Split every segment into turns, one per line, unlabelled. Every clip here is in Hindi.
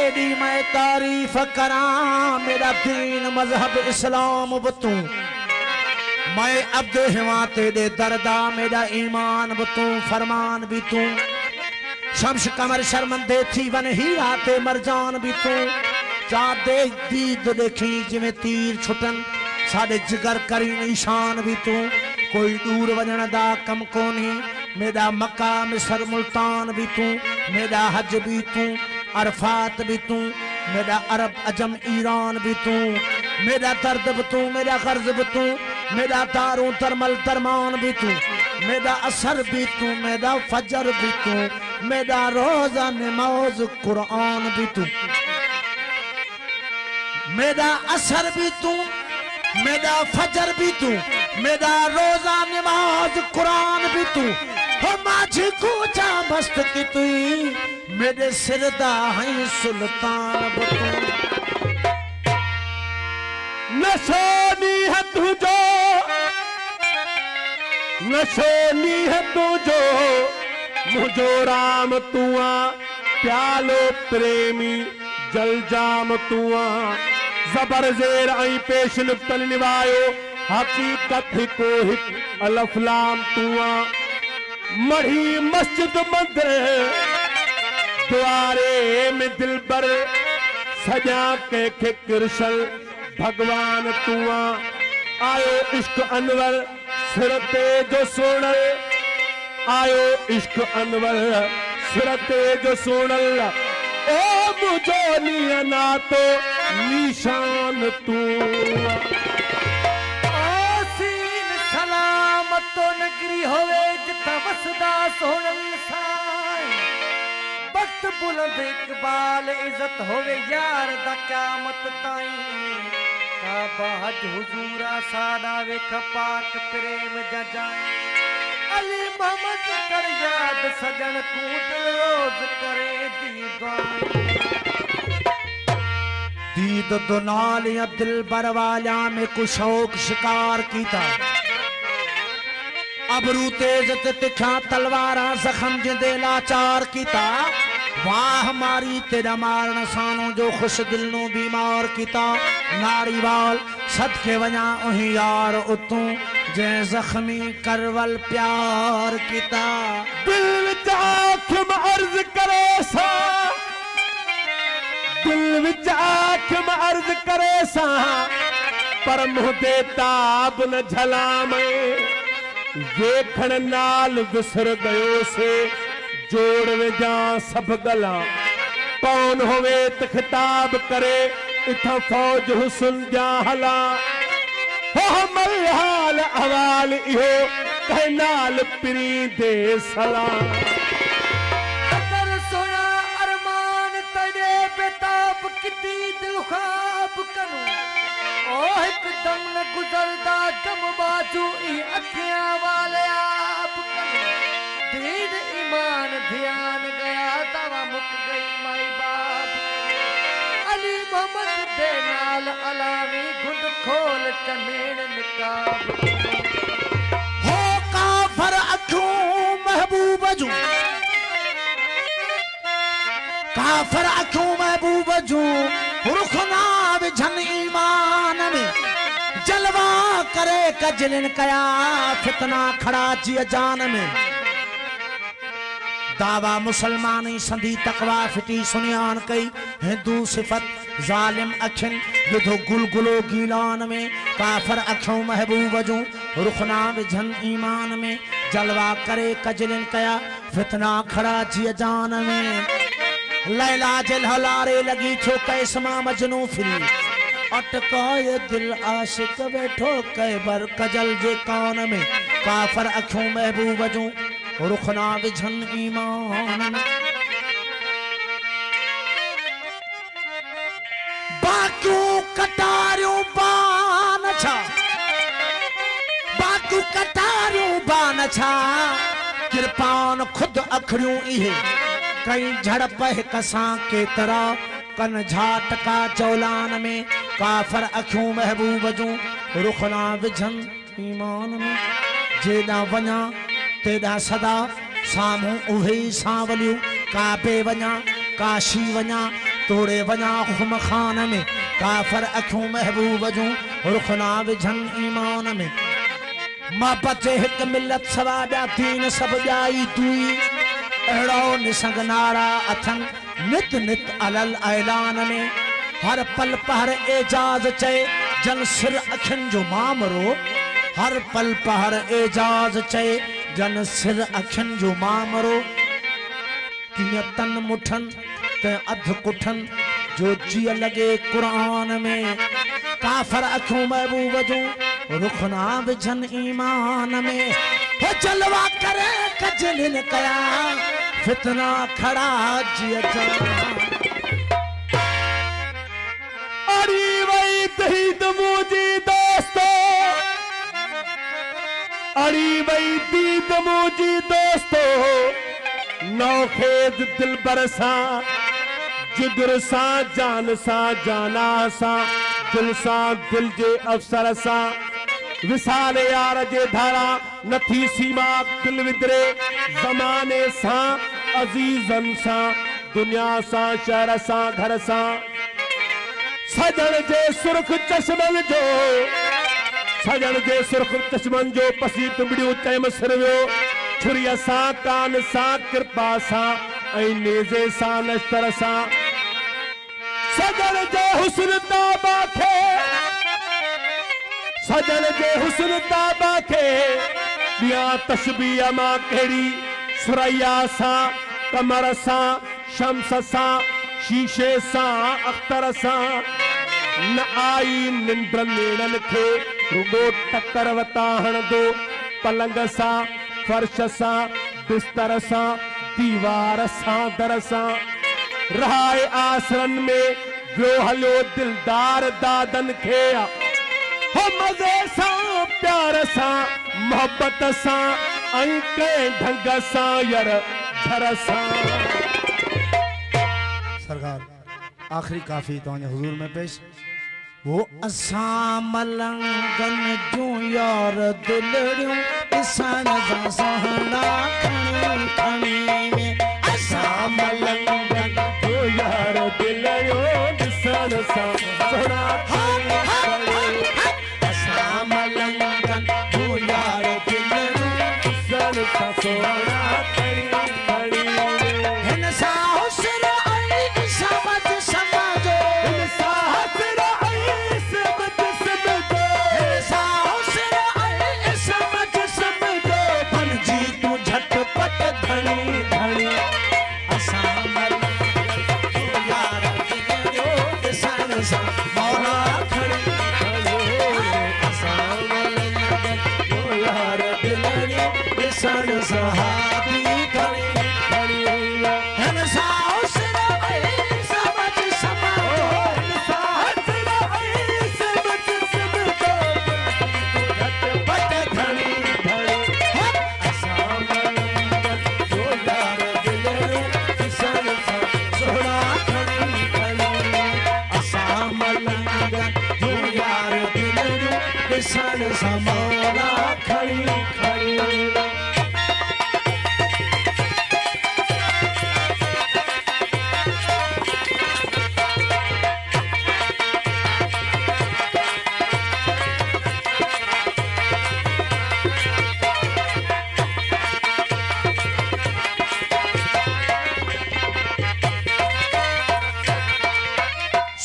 केडी मैं तारीफ करा मेरा दीन मजहब इस्लाम बतू मैं अब्द हिवा तेरे दरदा मेरा ईमान बतू फरमान भी तू शम्स कमर शर्मंदे थी वन ही आते मरजान भी तू चादे दीद देखी जिमें तीर छुटन साडे जिगर करी निशान भी तू कोई दूर वजन दा कम कोनी मेरा मक्का मिस्र मुल्तान भी तू मेरा हज भी तू अरफात भी तू मेरा अरब अजम ईरान भी तू मेरा दर्द भी तू मेरा कर्ज भी तू मेरा दारू तरमल तरमान भी तू मेरा असर भी तू मेरा फजर भी तू मेरा रोजा नमाज कुरान भी तू मेरा असर भी तू मेरा फजर भी तू मेरा रोजा नमाज कुरान भी तू हो माझी कूचा मस्त की तुई मेरे सिरदा है सुल्तान बतू
नशोनी है तुझो नशोनी है तुझो मुझो राम तुआ प्यालो प्रेमी जल जाम तुआ जबर जेर आई पेश नुक्तन निभायो हकीकत को हिक अलफलाम तुआ मढ़ी मस्जिद मंदिर द्वारे में दिलबर सजा के कृष्ण भगवान तुआ आयो इश्क अनवर सिरते जो सोनल आयो इश्क अनवर सिरते जो सोनल ओ मुझो नियना तो निशान तू
आसीन सलामत तो नगरी होवे जिथा वसदा सोनल साई वक्त बुलंद इकबाल इज्जत होवे यार दा क़यामत ताईं काबा हज हुजूरा सादा वेख पाक प्रेम जजाई अली मोहम्मद कर याद सजन तू दिल रोज करे दीवाई
दीद तो नाल या दिल बरवाला में कुछ शौक शिकार कीता अबरू तेज ते तिखा तलवारा जख्म जिंदे लाचार कीता वाह मारी तेरा मारन सानो जो खुश दिल नो बीमार कीता नारी वाल सदके वजा ओही यार उतू जे जख्मी करवल प्यार कीता
दिल विच आँख अर्ज करे सा दिल विच आँख अर्ज करे सा पर मुँह दे ताब न झलाम देखण नाल विसर गयो से जोड़ विजा सब गला कौन होवे त खिताब करे इथा फौज हुसन जा हला हो हमल हाल अहवाल इहो कह नाल पिरी दे सलाम
अगर सुना अरमान तड़े बेताब किती दिल ख्वाब करूं ओ एकदम न गुजरदा दम बाजू ई अखियां वाले आप करूं दीन ईमान ध्यान गया दवा मुक गई माई बाप अली मोहम्मद दे नाल अलावी गुंड खोल चमेन निकाब
हो काफर अखों महबूब जू काफर अखों महबूब जू रुखना विझन ईमान में जलवा करे कजलिन कया फितना खड़ा जी जान में दावा मुसलमानी संधी तकवा फिटी सुनियान कई हिंदू सिफत जालिम अखिन युद्धो गुलगुलो गीलान में काफर अखों महबूब जू रुखना विझन ईमान में जलवा करे कजलिन कया फितना खड़ा जी जान में लैला जल हलारे लगी छो कैसमा मजनू फिरी अटकाए दिल आशिक बैठो कैबर कजल जे कान में काफर अखों महबूब जू रुखना विझन ईमान बाक्यों कटारियों बान छा बाक्यों कटारियों बान छा कृपान खुद अखड़ियों इहे कई झड़प कसां के तरह कन झाटका चौलान में काफर अखियों महबूब जू रुखना विझन ईमान में जेदा वना तेरा सदा सामू उहे सांवलियूं काबे वना काशी वना तोड़े वञा खुम खान में काफर अखियूं महबूब जूं रुखना विझन ईमान में मां बचे हिक मिलत सवा ॿिया दीन सभु ॼाई तुई अहिड़ो निसंग नारा अथन नित नित अलल ऐलान में हर पल पहर एजाज चए जन सिर अखियुनि जो मामरो हर पल पहर एजाज चए जन सिर अखियुनि जो मामरो कीअं तन मुठन ते अध कुठन जो जिय लगे कुरान में काफर अखियूं महबूब जूं रुखना विझन ईमान में हो जलवा करे कजलिन कया फितना खड़ा जिय
अड़ी वही तहीद मुझी दोस्तों अड़ी वही दीद मुझी दोस्तों नौखेद दिल बरसा जिगर सा जाना सा दिल सा दिल जे अवसर सा विसाल यार जे धारा नथी सीमा दिल विदरे जमाने सा अजीजन सा दुनिया सा शहर सा घर सा सजन जे सुर्ख चश्मन जो सजन जे सुर्ख चश्मन जो पसी तुमड़ियों चैम सिर वियो छुरीअ सां कान सां कृपा सां ऐं नेज़े सां नश्तर सां सजन जे हुस्न ताबा खे सजन जे हुस्न ताबा खे ॿिया तशबीह मां कहिड़ी सुरैया सां कमर सां शम्स सां शीशे सां अख्तर सां न आई निंड नेड़न खे रुगो टक्कर वता हणंदो पलंग सां फर्श सां बिस्तर सां दीवार सां दर सां रहाए आसरन में वियो हलियो दिलदार दादन खे हो मज़े सां प्यार सां मोहब्बत सां ऐं कंहिं ढंग सां यर झर सां
सरकार आखिरी काफी तो हुजूर में पेश वो असां मलंगन जो यार दिलड़ियों ॾिसण जा सुहिणा खणी खणी में
असां मलंगन जो यार दिलड़ियों ॾिसण सां सुहिणा खणी खणी
असां मलंगन जो यार दिलड़ियों
ॾिसण सां सुहिणा खणी खणी
हिन सां हुस्न ऐं समझ समाजो
हिन सां हसर ऐं समझ समझो
हिन सां हुस्न ऐं समझ समझो बणिजी तूं झटपट धणी धणी असां मलंगन जो यार दिलड़ियों ॾिसण सां मौला खणी असां मलंगन जो यार दिलड़ियों ॾिसण सां हादी खणी हिन सां हुस्न ऐं समझ समाजो
हिन सां हसर ऐं समझ समझो
झटपट धणी
धणी
असां मलंगन जो यार दिलड़ियों ॾिसण सां सुहिणा खणी खणी असां मलंगन जो यार दिलड़ियों ॾिसण सां मौला खणी खणी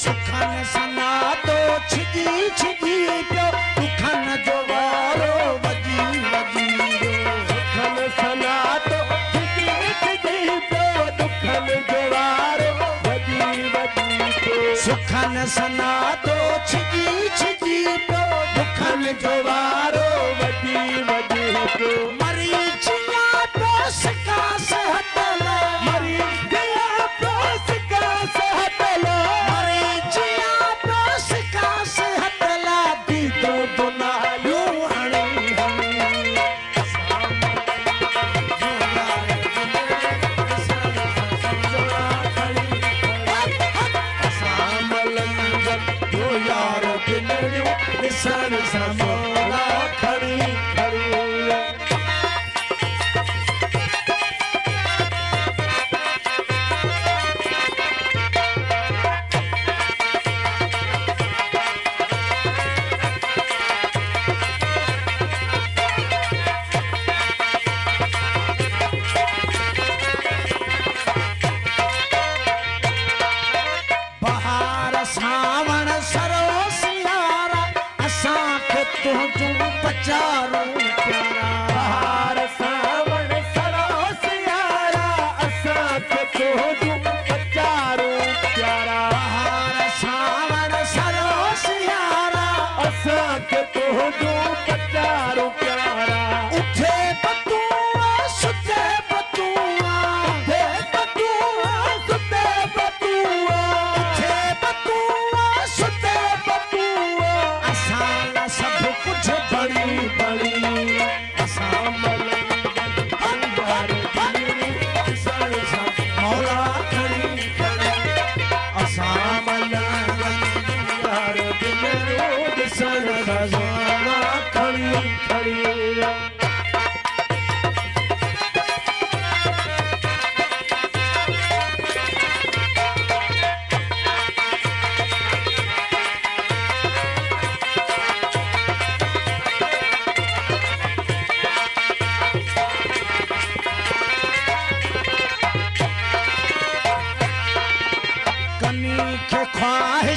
सुखन सनातो छिजी छिजी पियो दुखन जो वारो वजी वजी
दुखन सनातो छिजी छिजी पियो दुखन जो वारो वजी वजी पियो
सुखन सनातो छिजी छिजी पियो दुखन जो वारो
वजी वजी पियो
मरीचिया दोस का सहतला
मरीज गया दोस्त का सहतला
मरीचिया दोस का सहतला दीदो दुनालू हणी हणी असां मलंगन जो यार दिलड़ियों ॾिसण सां मौला खणी खणी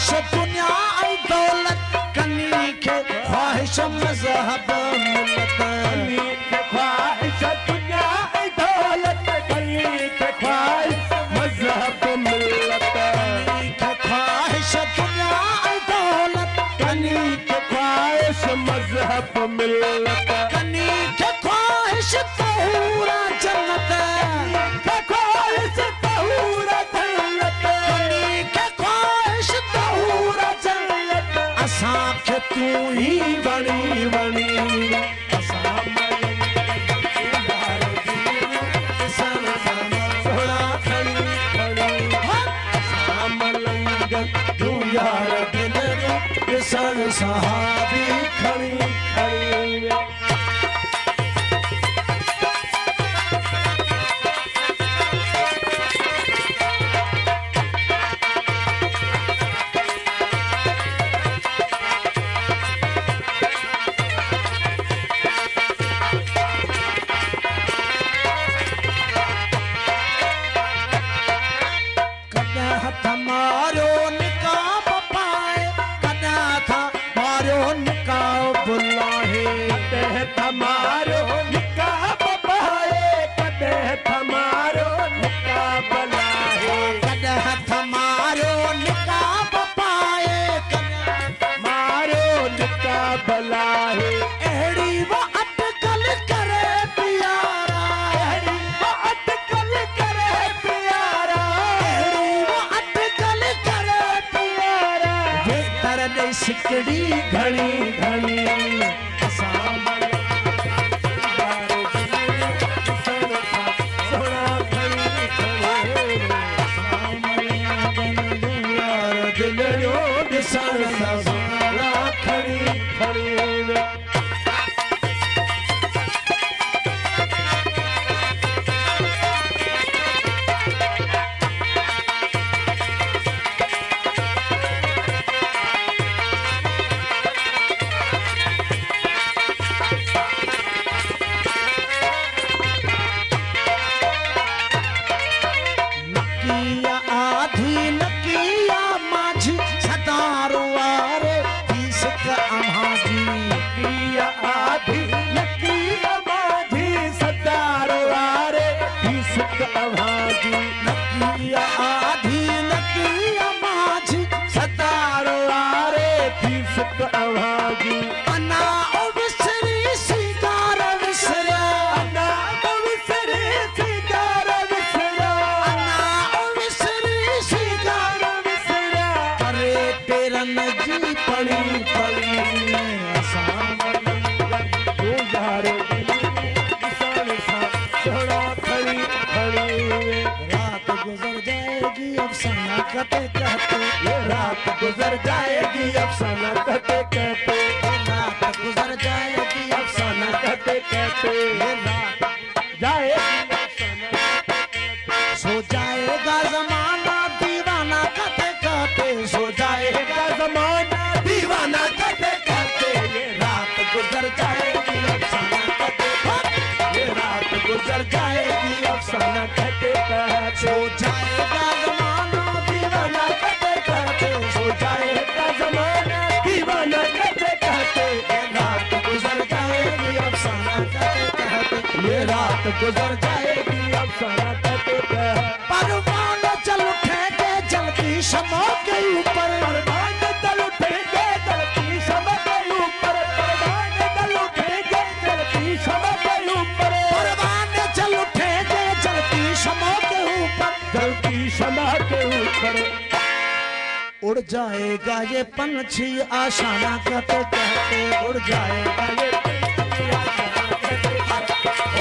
ख्वाहिश दुनिया ऐं दौलत कनी खे ख्वाहिश मज़हब मिलत
कनी खे ख्वाहिश दुनिया ऐं दौलत कनी खे ख्वाहिश मज़हब मिलत
कनी खे ख्वाहिश दुनिया ऐं दौलत
कनी खे ख्वाहिश मज़हब मिलत
कनी खे ख्वाहिश तहूरा जन्नत
खे ख्वाहिश तहूरा जन्नत
कनी खे ख्वाहिश तहूरा जन्नत असांखे तूं ही
वणी वणी असां सोना खणी खणी असां मलंग तूं यार
दिल जो ॾिसण सहाबी
खणी खणी
कॾहिं हथ मारियो निकाब पाए कॾहिं हथ मारियो निकाब लाहे
कॾहिं थमारो निकाब पाए कॾहिं थमारो निकाब लाहे
कॾहिं हथ मारियो निकाब पाए कॾहिं
मारो निकाब लाहे
अहिड़ी वो अटकल करे प्यारा
अहिड़ी अटकल करे प्यारा
अहिड़ी वो अटकल करे प्यारा बेहतर ॾेई सिकड़ी
घणी घणी असां सोना खणी खणी
दिल जो
ॾिसण सोना खणी खणी
नकिया आधी नकिया माझी सदारो वारे तीसक अम्हाजी
नकिया आधी नकिया माझी सदारो वारे तीसक अम्हाजी
नकिया आधी नकिया माझी
सदारो वारे तीसक अम्हाजी
अना ओ विसरी सिगार विसरिया
अना विसरे सिगार विसरा
अना ओ विसरी सिगार
विसरा
करे तेरन जी
पड़ी पड़ी असां तूं यार ॾिसण सां सोना खणी खणी
रात गुजर जाएगी अफसाना कहते कहते
ये रात गुजर जाएगी अफसाना कहते कहते
रात गुजर जाएगी
अफसाना कहते कहते
ये रात
जाएगी अफसाना
सो जाएगा जमाना दीवाना कहते कहते सो जाएगा
जमाना
दीवाना कहते कहते ये रात गुजर जाएगी अफसाना कहते कहते ये रात गुजर जाएगी
अफसाना कहते कहते
सो जाएगा जमाना दीवाना कहते कहते सो जाएगा
जमाना दीवाना कहते कहते
ये रात गुजर जाएगी अफसाना कहते कहते
ये रात गुजर जाएगी अफसाना कहते कहते
परवान चल उठेंगे जल्दी शमो के ऊपर
परवान दल उठेंगे जलती शमो के ऊपर परवान दल उठेंगे जलती शमो के ऊपर
परवान चल उठेंगे जल्दी शमो के ऊपर
जलती शमो के ऊपर
उड़ जाएगा ये पंछी आशाना कहते कहते उड़ जाएगा ये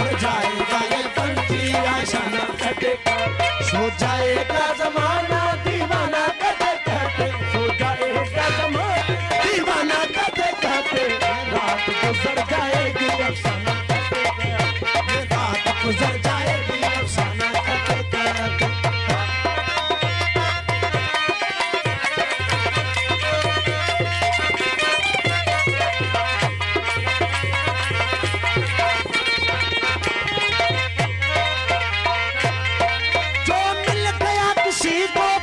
उड़ जाएगा ये पंछी आशाना
कहते कहते
सो जाएगा जमाना
दीवाना कहते कहते सो जाएगा जमाना
दीवाना कहते कहते
रात गुजर जाएगी अफसाना कहते कहते
रात गुजर जाएगी अफसाना कहते कहते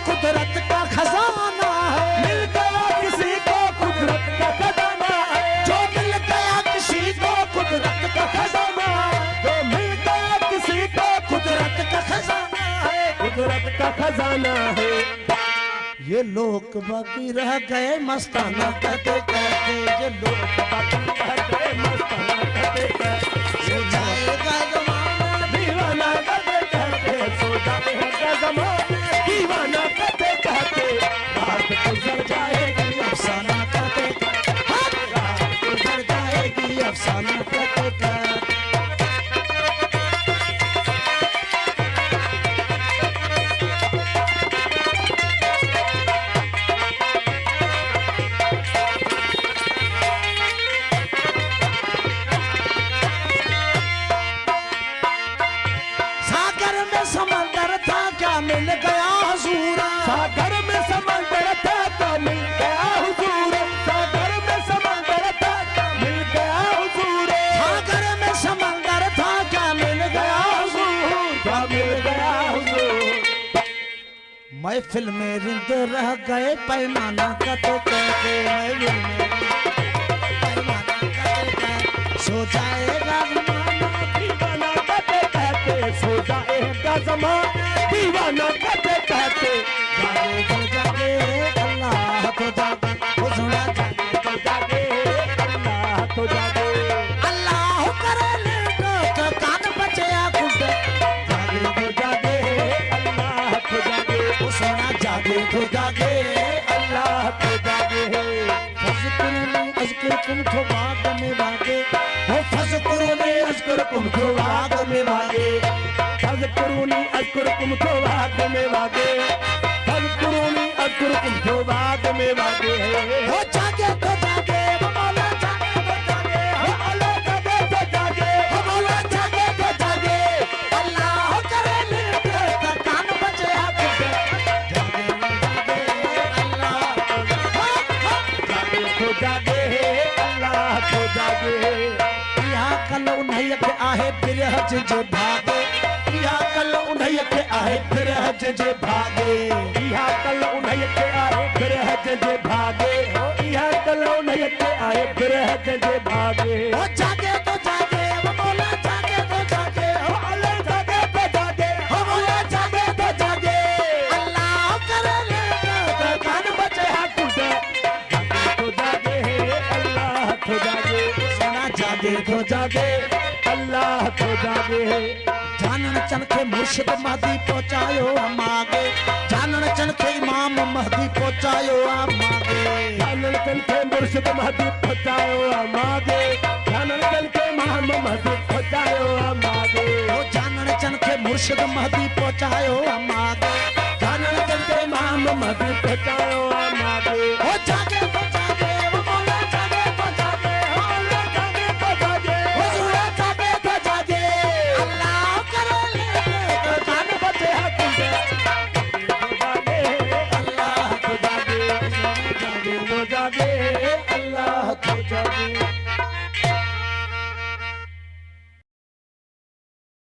कुदरत का खजाना है
मिल कुदरत का खजाना है।
ये लोग बाकी रह गए मस्ताना कहते कहते, ये लोग बाकी रह गए मस्ताना कहते कहते, सो जाएगा ज़माना
दीवाना कहते कहते, सो जाएगा ज़माना दीवाना कहते कहते, रात गुजर जाएगी
अफसाना कहते कहते, रात गुजर जाएगी अफसाना कहते कहते। समंदर था क्या मिल गया हुजूर,
सागर में समंदर था क्या मिल गया हुजूर, सागर में समंदर था क्या मिल गया हुजूर,
सागर में समंदर था क्या मिल गया हुजूर,
क्या मिल गया हुजूर।
महफिल में रिंद रह गए पैमाना कहते कहते, महफिल में पैमाना कहते कहते, सो जाएगा ज़माना
दीवाना कहते कहते, सो जाएगा ज़माना दीवाना कहते कहते,
जागे तो जागे अल्लाह तो जागे, वो सुना जागे
तो जागे अल्लाह तो जागे,
अल्लाह करे लेटो तो कान बचे आँख,
जागे तो जागे अल्लाह तो जागे,
वो सुना जागे तो जागे
अल्लाह तो जागे।
फज़कुरूनी अज़कुरुकुम तो बाग में भागे, वो फज़कुरूनी अज़कुरुकुम तो बाग में भागे,
फज़कुरूनी अज़कुरुकुम तो बाग में भागे, फज़कुरूनी अज़कुरुकुम तो बाग में भागे।
वो जागे तो जागे, वो मौला जागे तो जागे,
हो अल्लाह जागे तो जागे,
वो मौला जागे तो जागे, अल्लाह करे लेटे तो कान बचे आँख, जागे अल्लाह
जागे तो जागे अल्लाह तो जागे।
यहाँ कल उन्हें के आहे फिर हज जे भागे, यहाँ कल उन्हें के आहे फिर हज जे भागे,
यहाँ कल उन्हें के आए फिर हज जे भागे, यहाँ कल उन्हें के आए फिर हज जे भागे।
वो जागे तो जागे, वो मौला जागे तो जागे,
हो अल्लाह जागे तो जागे,
वो मौला जागे तो जागे, अल्लाह करे लेटे तो कान बचे आँख,
तो जागे अल्लाह तो जागे,
सोना जागे
तो जागे अल्लाह तो जागे।
जानन चन के मुर्शिद महदी पहुंचायो हम आगे, जानन चन के इमाम महदी पहुंचायो हम आगे,
जानन चल के मुर्शिद महदी पहुंचायो हम आगे, जानन चल के इमाम महदी पहुंचायो हम आगे,
वो जानन चन के मुर्शिद महदी पहुंचायो हम आगे, जानन चन के इमाम
महदी पहुंचायो हम आगे।
वो जागे तो जागे, वो मौला जागे तो जागे,
हो अल्लाह जागे तो जागे,
हुजूर जागे तो जागे, अल्लाह करे लेटे तो कान बचे आँख,
तो जागे अल्लाह तो जागे,
जागे
तो जागे अल्लाह तो जागे।